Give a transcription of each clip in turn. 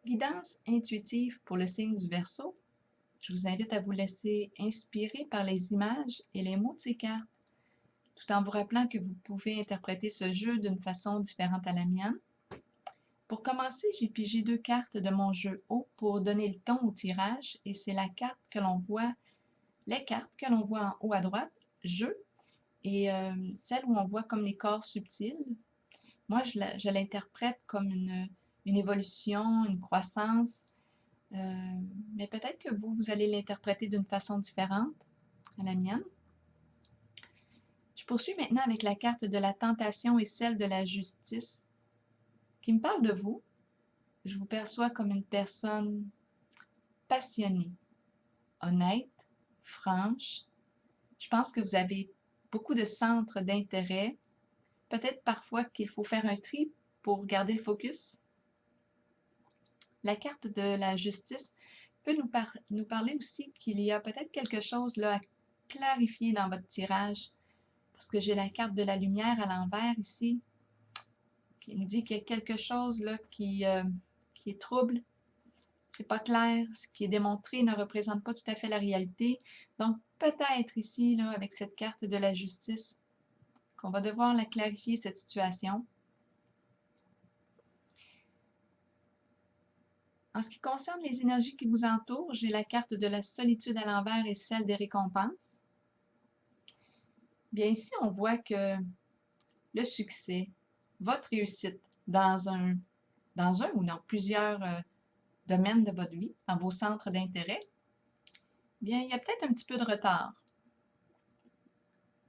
Guidance intuitive pour le signe du Verseau. Je vous invite à vous laisser inspirer par les images et les mots de ces cartes, tout en vous rappelant que vous pouvez interpréter ce jeu d'une façon différente à la mienne. Pour commencer, j'ai pigé 2 cartes de mon jeu haut pour donner le ton au tirage, et c'est la carte que l'on voit, les cartes que l'on voit en haut à droite, jeu, et celle où on voit comme les corps subtils. Moi, je l'interprète comme une évolution, une croissance, mais peut-être que vous allez l'interpréter d'une façon différente à la mienne. Je poursuis maintenant avec la carte de la tentation et celle de la justice, qui me parle de vous. Je vous perçois comme une personne passionnée, honnête, franche. Je pense que vous avez beaucoup de centres d'intérêt. Peut-être parfois qu'il faut faire un tri pour garder le focus. La carte de la justice peut nous parler aussi qu'il y a peut-être quelque chose là, à clarifier dans votre tirage, parce que j'ai la carte de la lumière à l'envers ici, qui me dit qu'il y a quelque chose là qui est trouble. C'est pas clair, ce qui est démontré ne représente pas tout à fait la réalité. Donc peut-être ici, là, avec cette carte de la justice, qu'on va devoir la clarifier, cette situation. En ce qui concerne les énergies qui vous entourent, j'ai la carte de la solitude à l'envers et celle des récompenses. Bien ici, on voit que le succès, votre réussite dans un ou dans plusieurs domaines de votre vie, dans vos centres d'intérêt, bien, il y a peut-être un petit peu de retard.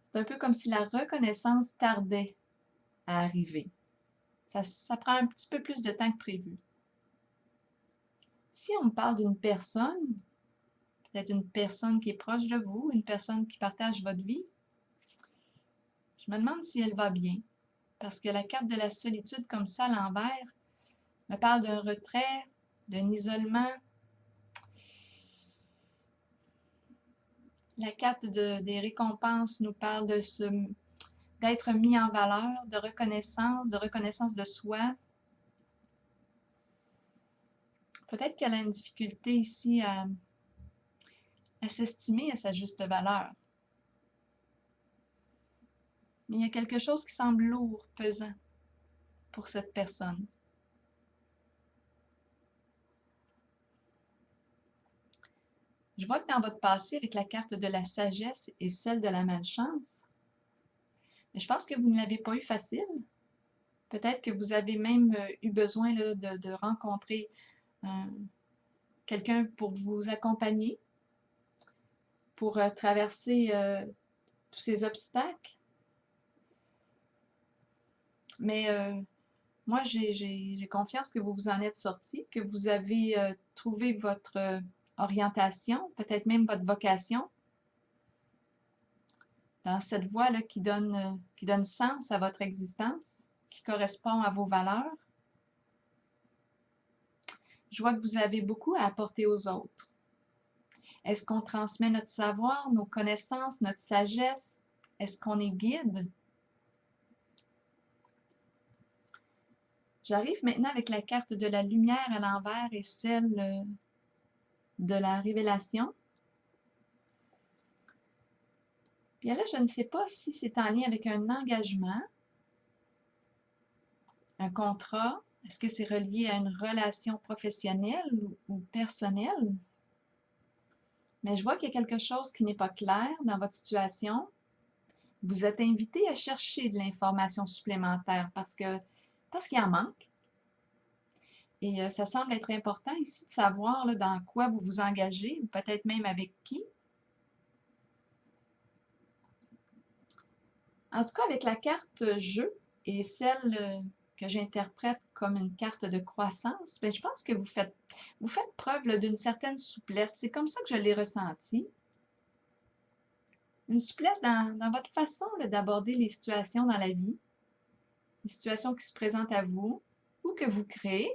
C'est un peu comme si la reconnaissance tardait à arriver. Ça prend un petit peu plus de temps que prévu. Si on parle d'une personne, peut-être une personne qui est proche de vous, une personne qui partage votre vie, je me demande si elle va bien, parce que la carte de la solitude comme ça à l'envers me parle d'un retrait, d'un isolement. La carte des récompenses nous parle d'être mis en valeur, de reconnaissance de soi. Peut-être qu'elle a une difficulté ici à s'estimer à sa juste valeur. Mais il y a quelque chose qui semble lourd, pesant pour cette personne. Je vois que dans votre passé, avec la carte de la sagesse et celle de la malchance, je pense que vous ne l'avez pas eu facile. Peut-être que vous avez même eu besoin là, de rencontrer quelqu'un pour vous accompagner, pour traverser tous ces obstacles. Mais moi, j'ai confiance que vous vous en êtes sorti, que vous avez trouvé votre orientation, peut-être même votre vocation, dans cette voie-là qui donne sens à votre existence, qui correspond à vos valeurs. Je vois que vous avez beaucoup à apporter aux autres. Est-ce qu'on transmet notre savoir, nos connaissances, notre sagesse? Est-ce qu'on est guide? J'arrive maintenant avec la carte de la lumière à l'envers et celle de la révélation. Bien là, je ne sais pas si c'est en lien avec un engagement, un contrat. Est-ce que c'est relié à une relation professionnelle ou personnelle? Mais je vois qu'il y a quelque chose qui n'est pas clair dans votre situation. Vous êtes invité à chercher de l'information supplémentaire parce qu'il en manque. Et ça semble être important ici de savoir là, dans quoi vous vous engagez, ou peut-être même avec qui. En tout cas, avec la carte jeu et celle que j'interprète comme une carte de croissance, bien, je pense que vous faites preuve d'une certaine souplesse. C'est comme ça que je l'ai ressenti. Une souplesse dans votre façon d'aborder les situations dans la vie, les situations qui se présentent à vous ou que vous créez.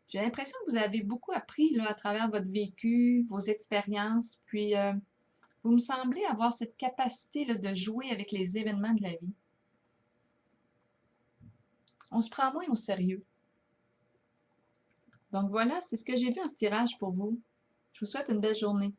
J'ai l'impression que vous avez beaucoup appris là, à travers votre vécu, vos expériences, puis vous me semblez avoir cette capacité là, de jouer avec les événements de la vie. On se prend moins au sérieux. Donc voilà, c'est ce que j'ai vu en ce tirage pour vous. Je vous souhaite une belle journée.